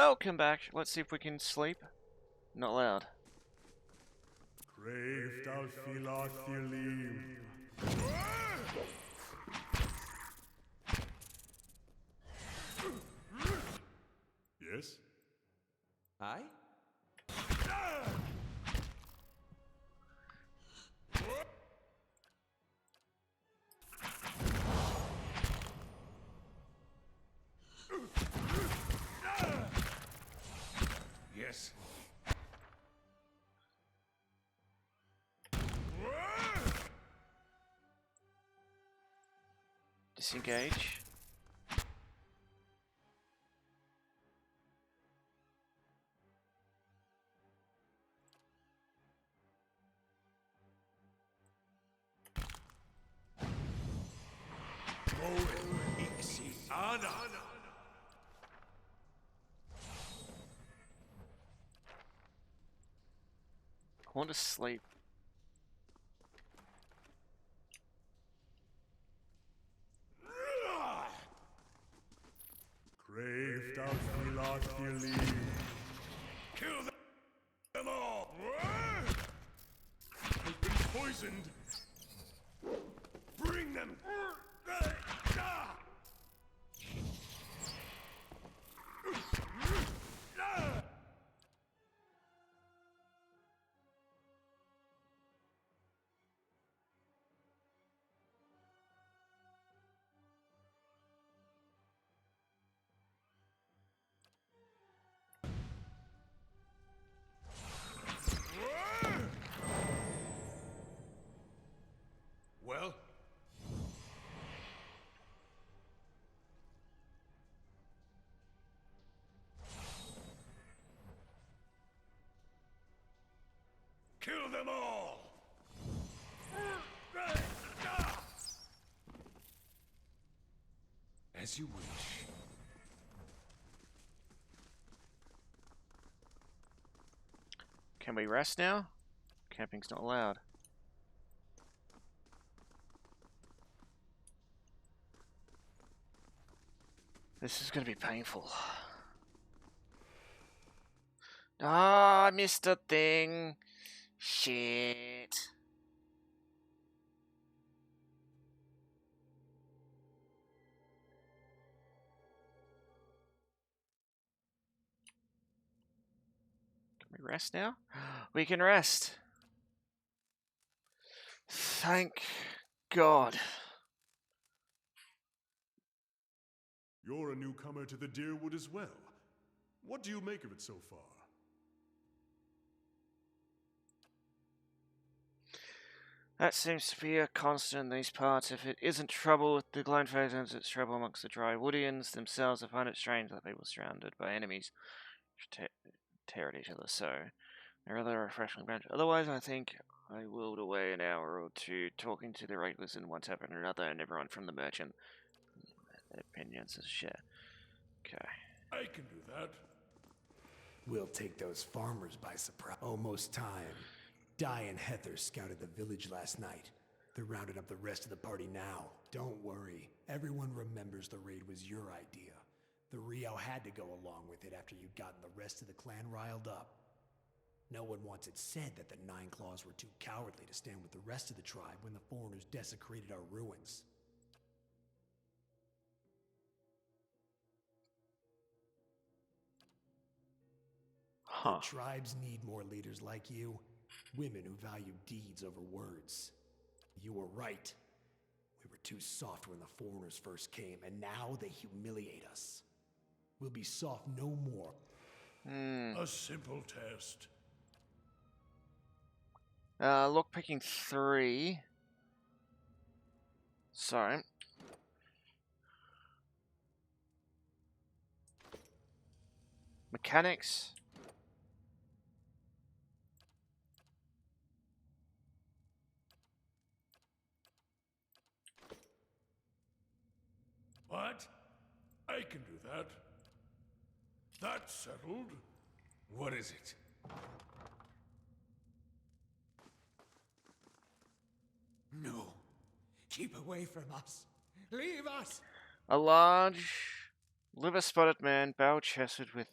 Welcome back. Let's see if we can sleep. Not loud. Yes? Aye? Yes. Disengage. I want to sleep. Kill them all! Has been poisoned! Bring them! Well? Kill them all! As you wish. Can we rest now? Camping's not allowed. This is gonna be painful. Ah, I missed a thing. Shit. Can we rest now? We can rest. Thank God. You're a newcomer to the Deerwood as well. What do you make of it so far? That seems to be a constant in these parts. If it isn't trouble with the Glone Phasons, it's trouble amongst the Dry Woodians themselves. I find it strange that people surrounded by enemies tear at each other so. They're rather refreshing bunch. Otherwise, I think I willed away an hour or two talking to the regulars in one tap and another, and everyone from the merchant. Their opinions is share. Okay. I can do that. We'll take those farmers by surprise. Almost time. Di and Heather scouted the village last night. They're rounding up the rest of the party now. Don't worry. Everyone remembers the raid was your idea. The Rio had to go along with it after you'd gotten the rest of the clan riled up. No one wants it said that the Nine Claws were too cowardly to stand with the rest of the tribe when the foreigners desecrated our ruins. Huh. The tribes need more leaders like you. Women who value deeds over words. You were right. We were too soft when the foreigners first came, and now they humiliate us. We'll be soft no more. A simple test. Lockpicking 3. Sorry. Mechanics. What? I can do that. That's settled. What is it? No. Keep away from us. Leave us! A large, liver-spotted man, barrel-chested with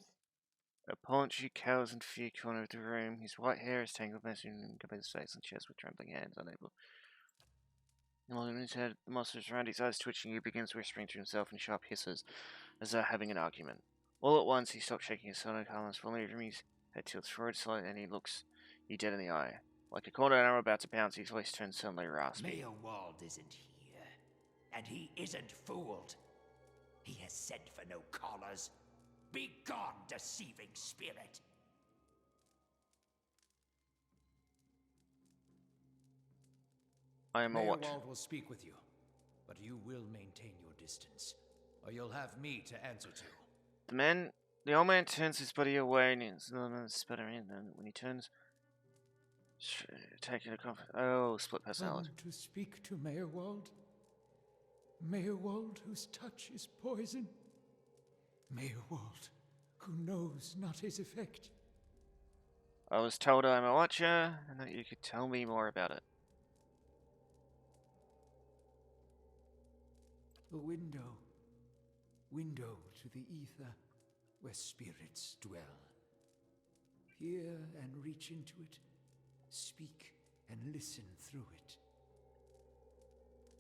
A paunchy cowers in fear corner of the room. His white hair is tangled, messing in his face and chest with trembling hands, unable. In his head, the monster is around his eyes twitching. He begins whispering to himself in sharp hisses, as though having an argument. All at once, he stops shaking his sonic harness, falling from his head tilts forward slightly, and he looks you dead in the eye. Like a cornered animal about to pounce, his voice turns suddenly raspy. Mayor Wald isn't here, and he isn't fooled. He has sent for no callers. Be gone, deceiving spirit! I am a Mayor what? Wald will speak with you, but you will maintain your distance, or you'll have me to answer to. The old man turns his body away and he's sputtering, and when he turns, taking a comfort. Oh, split personality. Come to speak to Mayor Wald? Mayor Wald, whose touch is poison? Mayor Wald, who knows not his effect? I was told I'm a watcher, and that you could tell me more about it. A window. Window to the ether, where spirits dwell. Hear and reach into it. Speak and listen through it.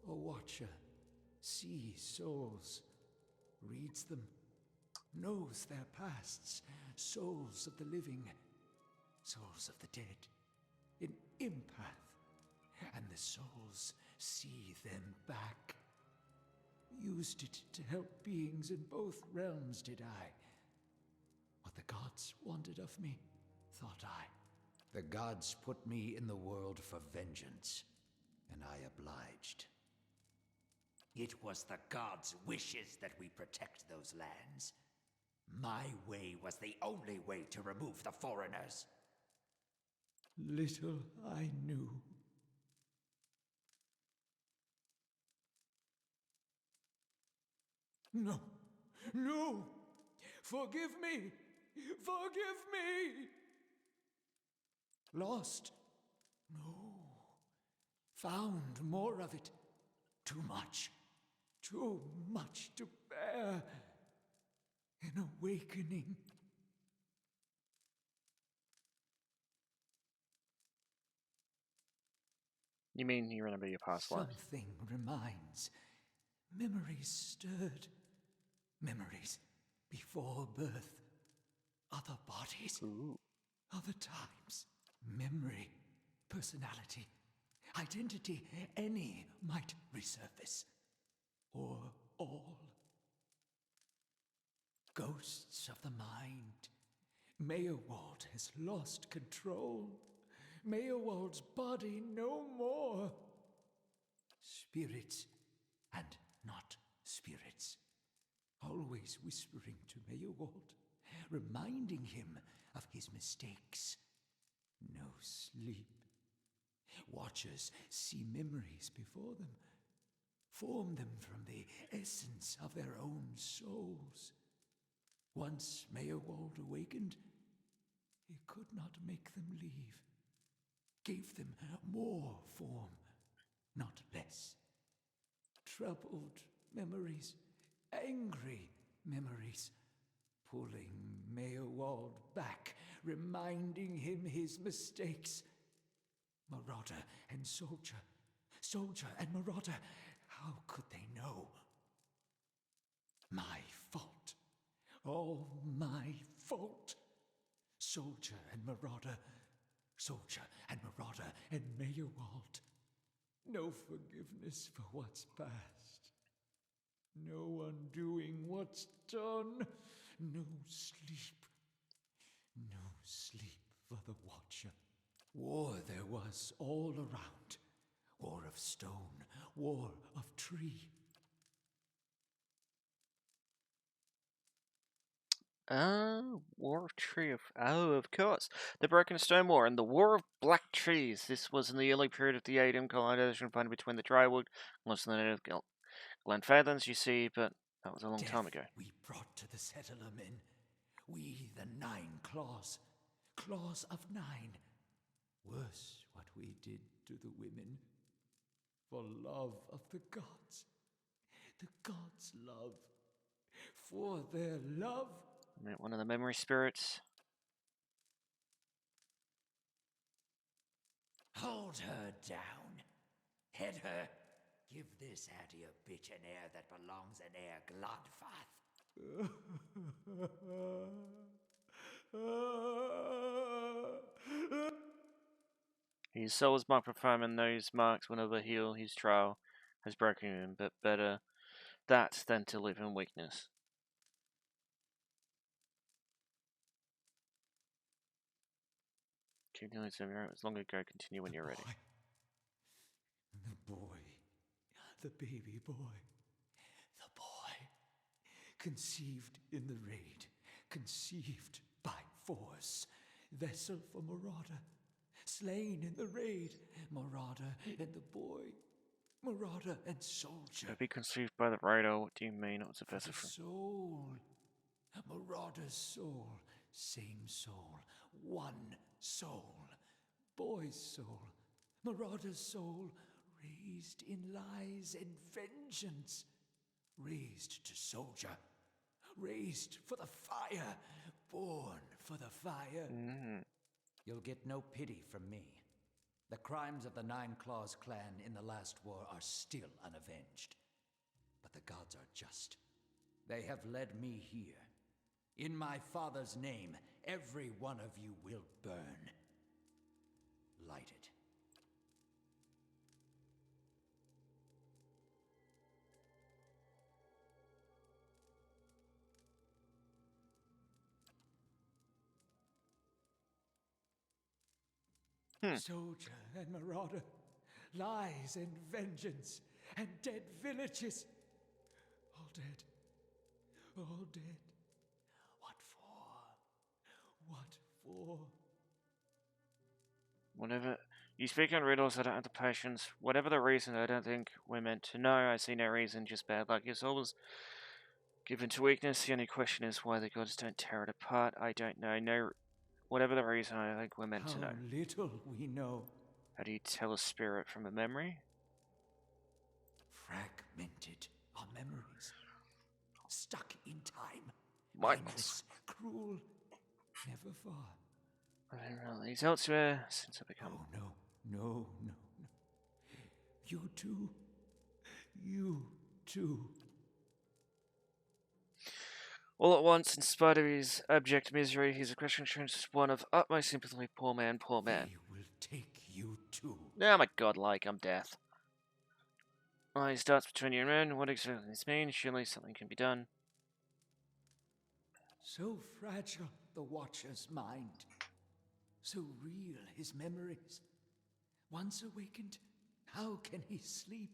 A watcher sees souls, reads them, knows their pasts, souls of the living, souls of the dead, an empath, and the souls see them back. Used it to help beings in both realms, did I? What the gods wanted of me, thought I. The gods put me in the world for vengeance, and I obliged. It was the gods' wishes that we protect those lands. My way was the only way to remove the foreigners. Little I knew. No, no! Forgive me! Forgive me! Lost? No. Found more of it. Too much to bear. An awakening. You mean you remember your past life? Something reminds. Memories stirred. Memories before birth. Other bodies. Ooh. Other times. Memory. Personality. Identity. Any might resurface. Or all. Ghosts of the mind. Mayor Wald has lost control. Mayor Wald's body no more. Spirits and not spirits. Always whispering to Mayor Wald, reminding him of his mistakes. No sleep. Watchers see memories before them, form them from the essence of their own souls. Once Mayor Wald awakened, he could not make them leave. Gave them more form, not less. Troubled memories, angry memories, pulling Mayor Wald back, reminding him his mistakes. Marauder and soldier, soldier and marauder, how could they know? My fault, all my fault. Soldier and marauder, soldier and marauder and Mayor Wald. No forgiveness for what's past. No undoing what's done. No sleep. No sleep for the watcher. War there was all around. War of stone, war of tree. War of Tree of... Oh, of course. The Broken Stone War and the War of Black Trees. This was in the early period of the IIIML colonization find between the drywood and the native Glenfathans, you see, but that was a long time ago. We brought to the settler men. We, the 9 claws. Claws of 9. Worse what we did to the women. For love of the gods. The gods' love. For their love. One of the memory spirits. Hold her down. Head her. Give this Hattie a bitch an heir that belongs in Air Glodfath. His soul is marked for fame, and those marks will never heal. His trial has broken him, but better that than to live in weakness. Keep doing so as long ago. Continue when you're ready. The boy. The baby boy. The boy. Conceived in the raid. Conceived by force. Vessel for Marauder. Slain in the raid. Marauder and the boy. Marauder and soldier. To be conceived by the radar, what do you mean it was a vessel from? Soul. Marauder's soul. Same soul. One soul. Boy's soul. Marauder's soul. Raised in lies and vengeance. Raised to soldier. Raised for the fire. Born for the fire. You'll get no pity from me. The crimes of the Nine Claws clan in the last war are still unavenged. But the gods are just. They have led me here. In my father's name, every one of you will burn. Light it. Soldier and marauder, lies and vengeance, and dead villages. All dead. All dead. What for? What for? Whatever. You speak in riddles, I don't have the patience. Whatever the reason, I don't think we're meant to know. I see no reason, just bad luck. Your soul was given to weakness. The only question is why the gods don't tear it apart. I don't know. No, whatever the reason, I don't think we're meant to know. How little we know. How do you tell a spirit from a memory? Fragmented our memories. Stuck in time. Mindless. Mindless, cruel, never far. I don't know. He's elsewhere since I become. Oh, no. You too. You too. All at once, in spite of his abject misery, his expression turns one of utmost sympathy. Poor man, poor man. They will take you too. Oh my god, like, I'm death. He starts between you and men. What exactly does this mean? Surely something can be done. So fragile, the Watcher's mind. So real, his memories. Once awakened, how can he sleep?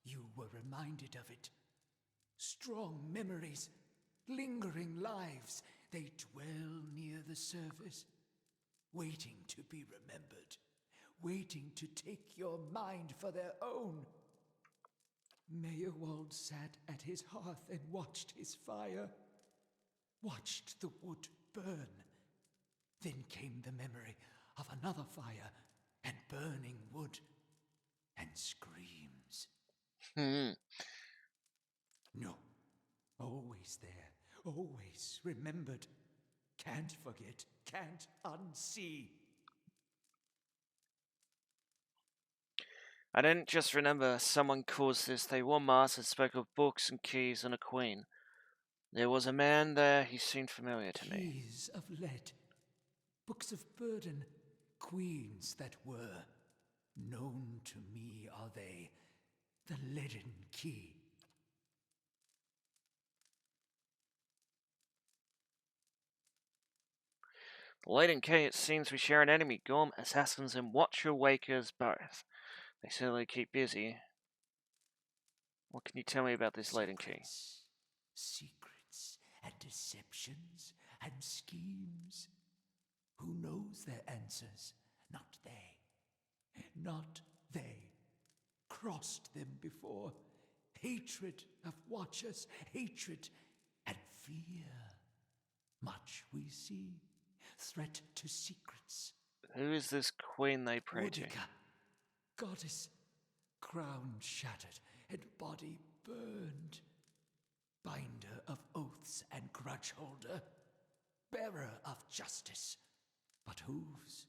You were reminded of it. Strong memories, lingering lives, they dwell near the surface, waiting to be remembered, waiting to take your mind for their own. Meyerwald sat at his hearth and watched his fire, watched the wood burn. Then came the memory of another fire and burning wood and screams. No, always there, always remembered. Can't forget, can't unsee. I didn't just remember someone caused this. They wore masks and spoke of books and keys and a queen. There was a man there, he seemed familiar to me. Keys of lead, books of burden, queens that were. Known to me are they, the leaden key. The Leaden Key, it seems we share an enemy. Gorm, assassins, and Watcher Wakers both. They certainly keep busy. What can you tell me about this Leaden Key? Secrets and deceptions and schemes. Who knows their answers? Not they. Not they. Crossed them before. Hatred of Watchers, hatred and fear. Much we see. Threat to secrets. Who is this queen they pray to? Boudica, goddess, crown shattered and body burned. Binder of oaths and grudge holder. Bearer of justice, but hooves.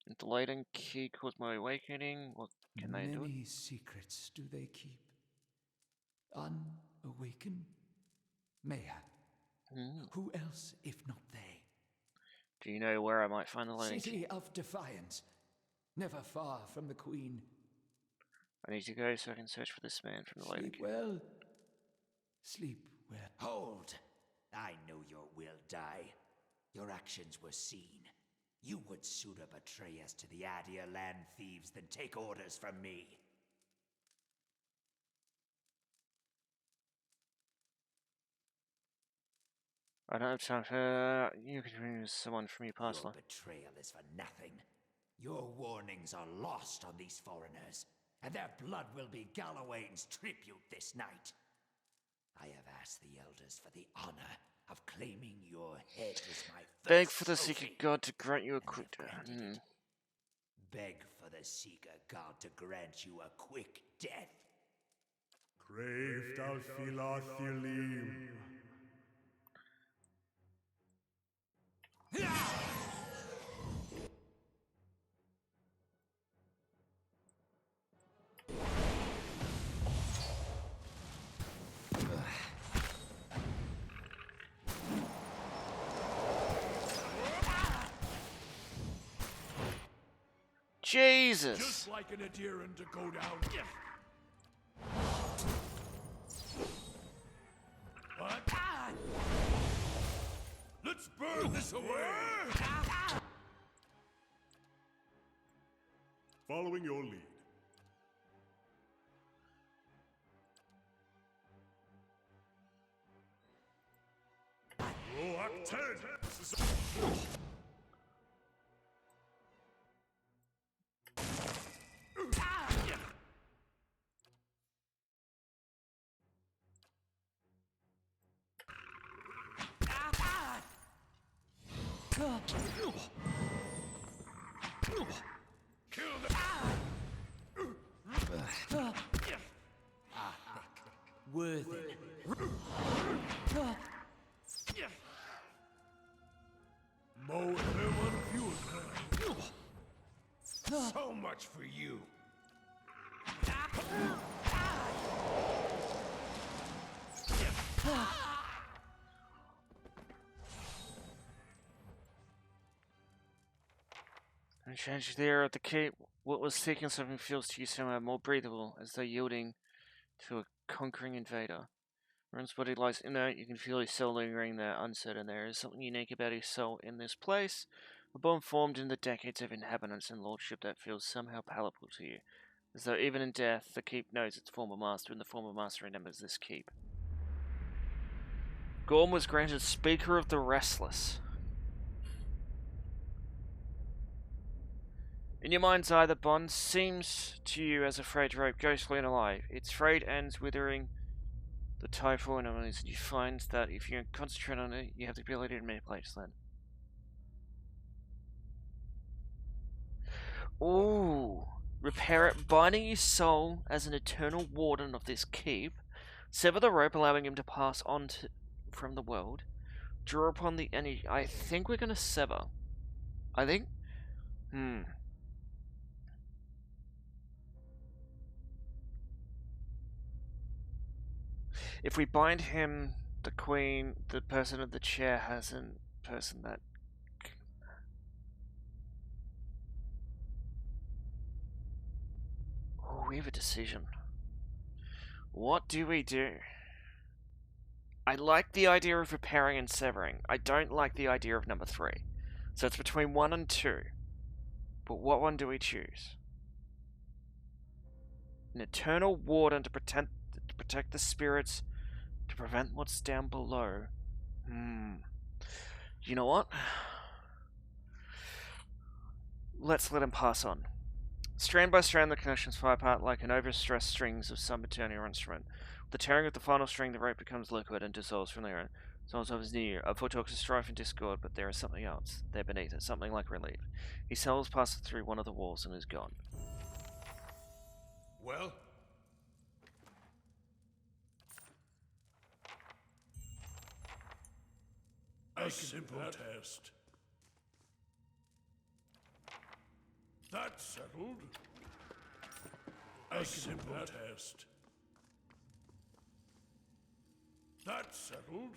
The Leyden key caused my awakening. What can they do? Many secrets do they keep. Unawakened? Mayhap. Who else if not they? Do you know where I might find the Leyden key? City of Defiance. Never far from the Queen. I need to go so I can search for this man from the Leyden Sleep key. well. Sleep well. Hold! I know your will die. Your actions were seen. You would sooner betray us to the Adia land thieves than take orders from me. I don't have time for you can use someone from your past Your life. betrayal is for nothing. Your warnings are lost on these foreigners, and their blood will be Gallowayne's tribute this night. I have asked the elders for the honor of claiming your head as my first Beg for the trophy, secret god to grant you a and quick. they've granted it. Beg for the Seeker God to grant you a quick death. Crave al Philathilim. Jesus! Just like an adherent to go down. What? Let's burn this away! Following your lead. Reacted! Kill them! Worthy. Mo and everyone fueled. So much for you. I changed the air of the cape. What was taking something feels to you somehow more breathable, as though yielding to a conquering invader. Ron's body lies inert. You can feel his soul lingering there, uncertain. There is something unique about his soul in this place. A bond formed in the decades of inhabitants and lordship that feels somehow palatable to you. As though even in death, the keep knows its former master, and the former master remembers this keep. Gorm was granted Speaker of the Restless. In your mind's eye, the bond seems to you as a frayed rope, ghostly and alive. Its frayed ends withering the typhoid anomalies, and you find that if you concentrate on it, you have the ability to manipulate its then. Ooh. Repair it, binding his soul as an eternal warden of this keep. Sever the rope, allowing him to pass on from the world. Draw upon the energy. I think we're going to sever. I think. If we bind him, the queen, the person of the chair has a person that. Oh, we have a decision. What do we do? I like the idea of repairing and severing. I don't like the idea of number 3. So it's between 1 and 2. But what one do we choose? An eternal warden to protect the spirits, to prevent what's down below. You know what? Let's let him pass on. Strand by strand, the connections fly apart like an overstressed strings of some eternal instrument. With the tearing of the final string, the rope becomes liquid and dissolves from the air. Souls of his near. A talks of strife and discord, but there is something else. There beneath it, something like relief. His soul has passed through one of the walls and is gone. Well? A simple test. That's settled. A simple test. That's settled.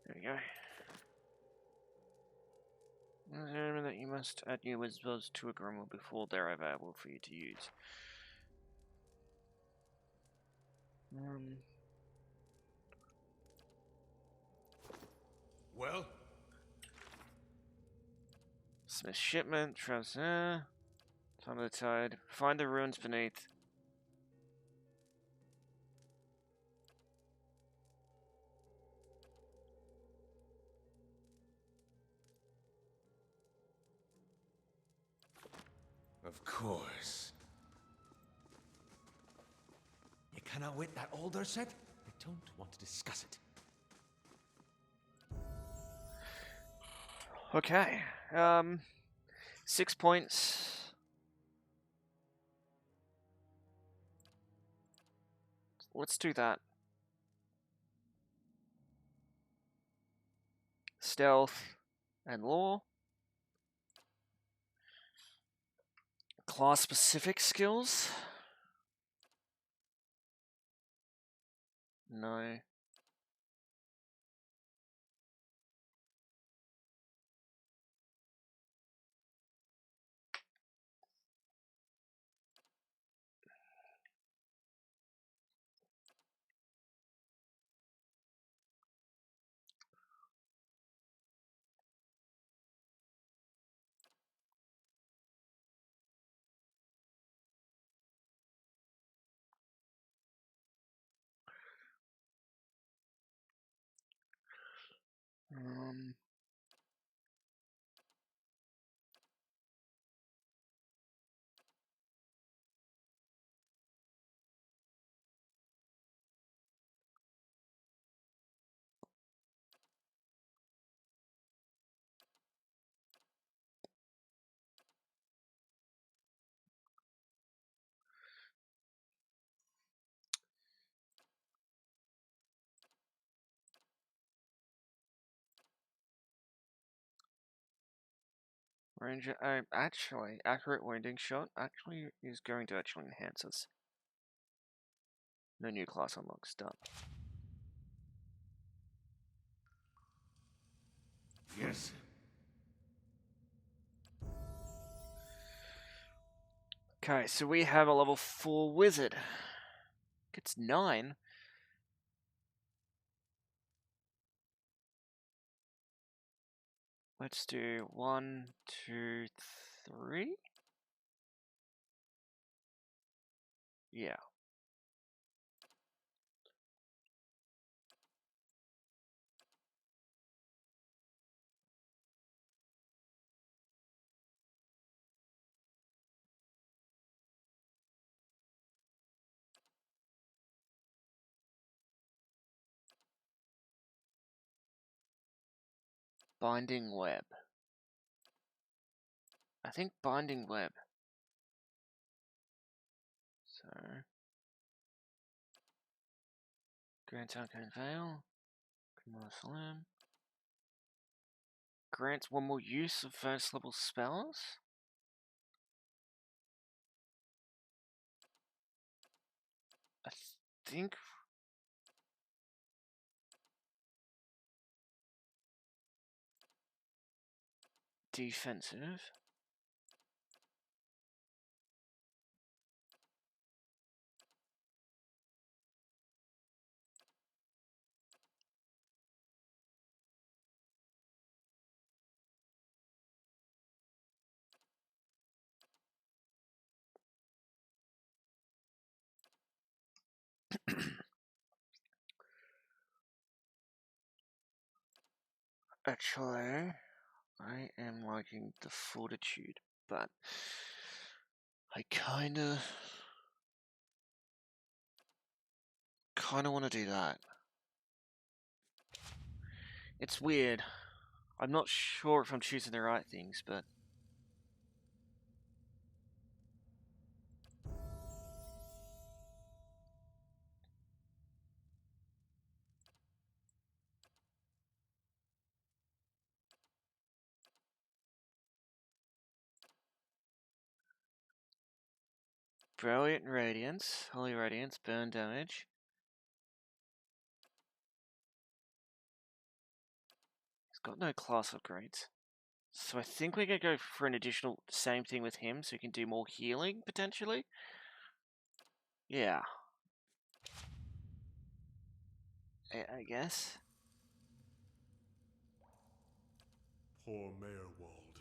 There we go. Remember that you must add new wizards to a grimoire before they're available for you to use. Well? Smith shipment, Time of the Tide. Find the ruins beneath. Of course. You cannot wait that older set? I don't want to discuss it. Okay. 6 points. Let's do that. Stealth and lore. Class specific skills. No. Um, Ranger, actually, accurate wounding shot actually is going to actually enhance us. No new class unlocks, done. Yes. Okay, so we have a level 4 wizard. Gets 9. Let's do 1, 2, 3. Yeah. Binding web. I think binding web. So, grants arcane veil. Slam. Grants one more use of first level spells. I think defensive. Actually, I am liking the fortitude, but I kinda want to do that. It's weird. I'm not sure if I'm choosing the right things, but Brilliant Radiance, Holy Radiance, burn damage. He's got no class upgrades. So I think we're going to go for an additional same thing with him, so he can do more healing, potentially. Yeah. I guess. Poor Mayorwald.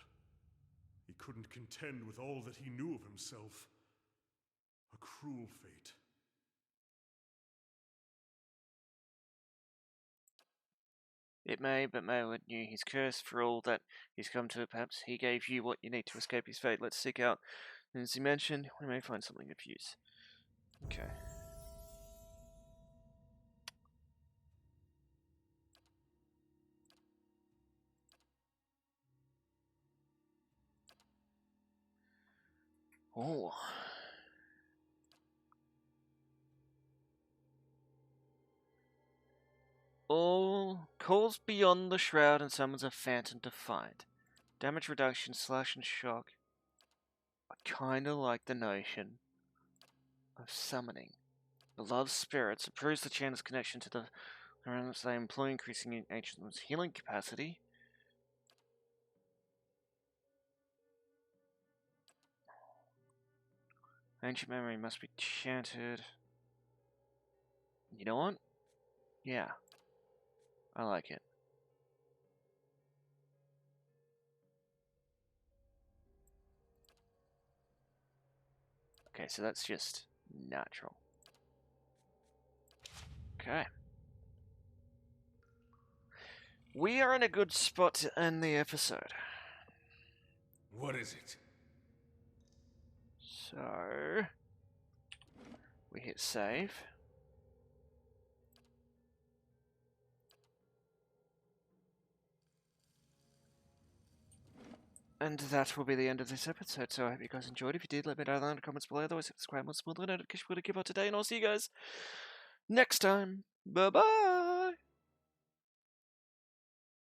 He couldn't contend with all that he knew of himself. A cruel fate. It may, but Mayward knew his curse for all that he's come to. Perhaps he gave you what you need to escape his fate. Let's seek out. And as he mentioned, we may find something of use. Okay. Oh. All calls beyond the shroud and summons a phantom to fight. Damage reduction, slash and shock. I kinda like the notion of summoning. Beloved spirits improves the channel's connection to the realms they employ, increasing ancient one's healing capacity. Ancient memory must be chanted. You know what? Yeah. I like it. Okay, so that's just natural. Okay. We are in a good spot to end the episode. What is it? So, we hit save. And that will be the end of this episode, so I hope you guys enjoyed. If you did, let me know down in the comments below. Otherwise, subscribe, what's more than a notification for the keep up to date, and I'll see you guys next time. Bye-bye!